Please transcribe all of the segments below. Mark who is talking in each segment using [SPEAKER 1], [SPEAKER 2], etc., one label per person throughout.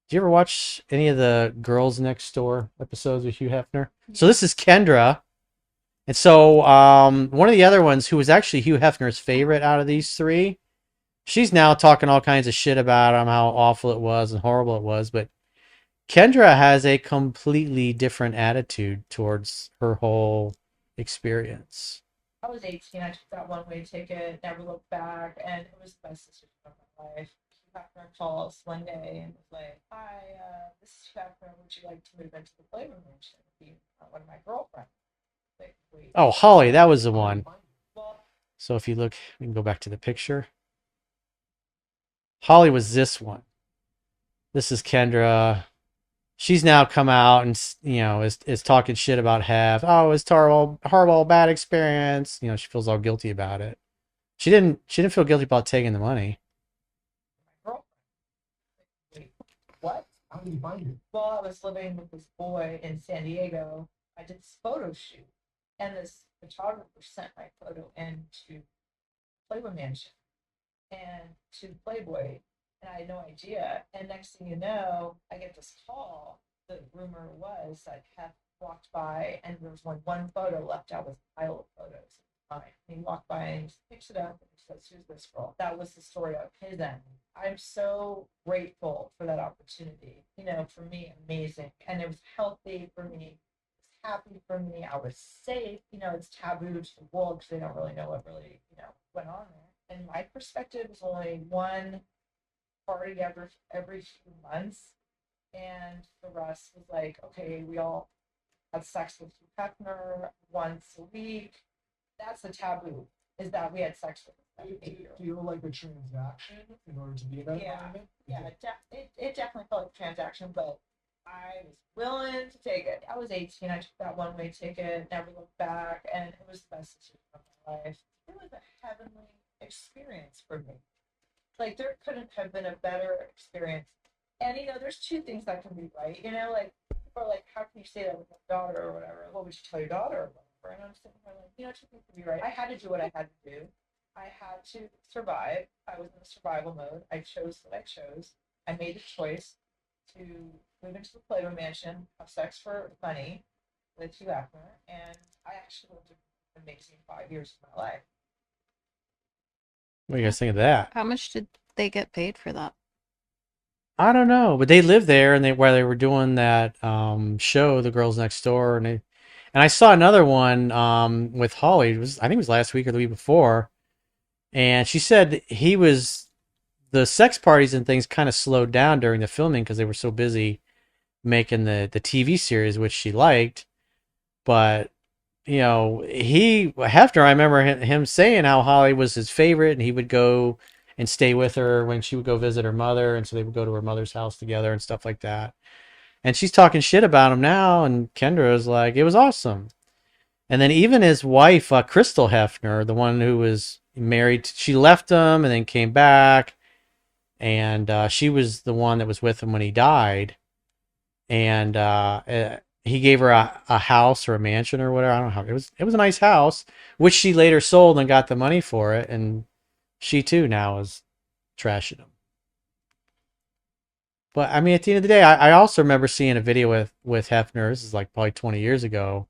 [SPEAKER 1] Do you ever watch any of the Girls Next Door episodes with Hugh Hefner? So this is Kendra. And so one of the other ones who was actually Hugh Hefner's favorite out of these three, she's now talking all kinds of shit about him, how awful it was and horrible it was. But Kendra has a completely different attitude towards her whole experience.
[SPEAKER 2] I was 18. I took that one-way ticket, never looked back, and it was the best decision of my life. Hugh Hefner calls one day and was like, "Hi, this is Hugh Hefner. Would you like to move into the Playboy Mansion and be one of my girlfriends?" Like, wait,
[SPEAKER 1] Oh, Holly, that was the
[SPEAKER 2] how did you
[SPEAKER 1] one.
[SPEAKER 2] find it? Well,
[SPEAKER 1] So if you look, we can go back to the picture. Holly was this one. This is Kendra. She's now come out and is talking shit about Hef. Oh, it's horrible, horrible, bad experience. She feels all guilty about it. She didn't feel guilty about taking the money.
[SPEAKER 2] my girlfriend. Wait, what? How did you find it? Well, I was living with this boy in San Diego. I did this photo shoot, and this photographer sent my photo into Playboy Mansion and to Playboy, and I had no idea. And next thing you know, I get this call. The rumor was that Hef walked by, and there was one photo left out with a pile of photos. Mine. And he walked by and he picks it up and he says, "Who's this girl?" That was the story of his end. I'm so grateful for that opportunity. For me, amazing, and it was healthy for me. It was happy for me. I was safe. It's taboo to the world because they don't really know what really went on there. And my perspective was only one party every few months, and the rest was like, okay, we all had sex with Hugh Hefner once a week. That's the taboo, is that we had sex with him. Do you feel like a transaction in order to be in that environment? Yeah, it definitely felt like a transaction, but I was willing to take it. I was 18. I took that one-way ticket, never looked back, and it was the best decision of my life. It was a heavenly experience for me. Like, there couldn't have been a better experience. And there's two things that can be right. Like, people are like, how can you say that with your daughter or whatever? What would you tell your daughter or whatever? And I'm sitting there like, two things can be right. I had to do what I had to do. I had to survive. I was in survival mode. I chose what I chose. I made the choice to move into the Playboy Mansion, have sex for money with Hugh Hefner, and I actually lived an amazing 5 years of my life.
[SPEAKER 1] What do you guys think of that?
[SPEAKER 3] How much did they get paid for that?
[SPEAKER 1] I don't know, but they lived there, and while they were doing that show, The Girls Next Door, and I saw another one with Holly. I think it was last week or the week before, and she said the sex parties and things kind of slowed down during the filming because they were so busy making the TV series, which she liked. But he Hefner, I remember him saying how Holly was his favorite, and he would go and stay with her when she would go visit her mother, and so they would go to her mother's house together and stuff like that. And she's talking shit about him now, and Kendra is like, it was awesome. And then even his wife, Crystal Hefner, the one who was married, she left him and then came back, and she was the one that was with him when he died. And he gave her a house or a mansion or whatever. I don't know how it was a nice house, which she later sold and got the money for it. And she too now is trashing him. But I mean, at the end of the day, I also remember seeing a video with Hefner. This is like probably 20 years ago.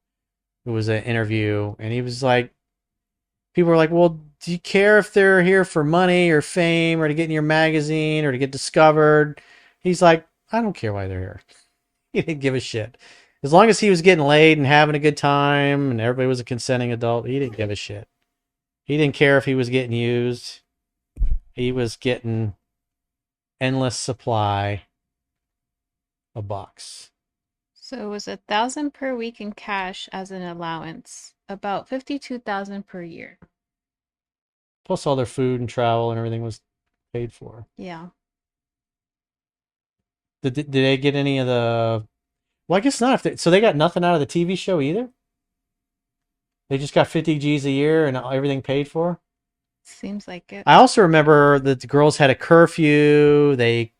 [SPEAKER 1] It was an interview, and he was like, people were like, "Well, do you care if they're here for money or fame or to get in your magazine or to get discovered?" He's like, "I don't care why they're here." He didn't give a shit. As long as he was getting laid and having a good time and everybody was a consenting adult, he didn't give a shit. He didn't care if he was getting used. He was getting endless supply of bucks.
[SPEAKER 3] So it was 1,000 per week in cash as an allowance, about 52,000 per year.
[SPEAKER 1] Plus all their food and travel and everything was paid for.
[SPEAKER 3] Yeah.
[SPEAKER 1] Did they get any of the? Well, I guess not. So they got nothing out of the TV show either. They just got 50 G's a year and everything paid for.
[SPEAKER 3] Seems like it.
[SPEAKER 1] I also remember that the girls had a curfew. They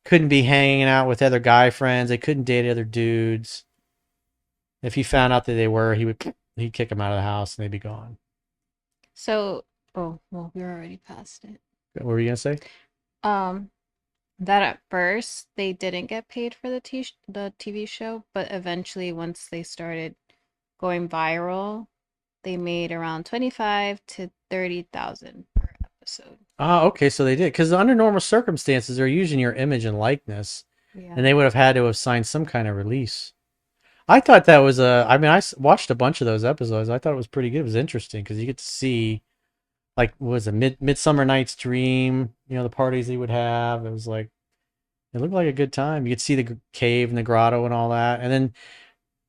[SPEAKER 1] couldn't be hanging out with other guy friends. They couldn't date other dudes. If he found out that they were, he'd kick them out of the house and they'd be gone.
[SPEAKER 3] So, oh, well, we're already past it.
[SPEAKER 1] What were you gonna say?
[SPEAKER 3] Um, That at first they didn't get paid for the TV show, but eventually once they started going viral, they made around 25 to 30,000 per episode.
[SPEAKER 1] Ah, okay, so they did. Because under normal circumstances, they're using your image and likeness, and
[SPEAKER 3] Yeah.
[SPEAKER 1] they would have had to have signed some kind of release. I thought that was I mean, watched a bunch of those episodes. I thought it was pretty good. It was interesting because you get to see, like, what was a Midsummer Night's Dream, the parties he would have. It was like, it looked like a good time. You could see the cave and the grotto and all that. And then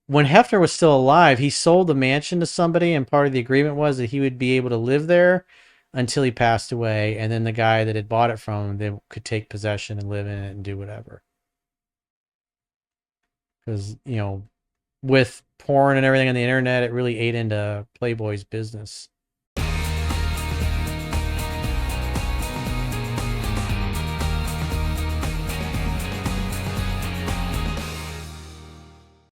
[SPEAKER 1] when Hefner was still alive, he sold the mansion to somebody, and part of the agreement was that he would be able to live there until he passed away, and then the guy that had bought it from him, they could take possession and live in it and do whatever. Because with porn and everything on the internet, it really ate into Playboy's business.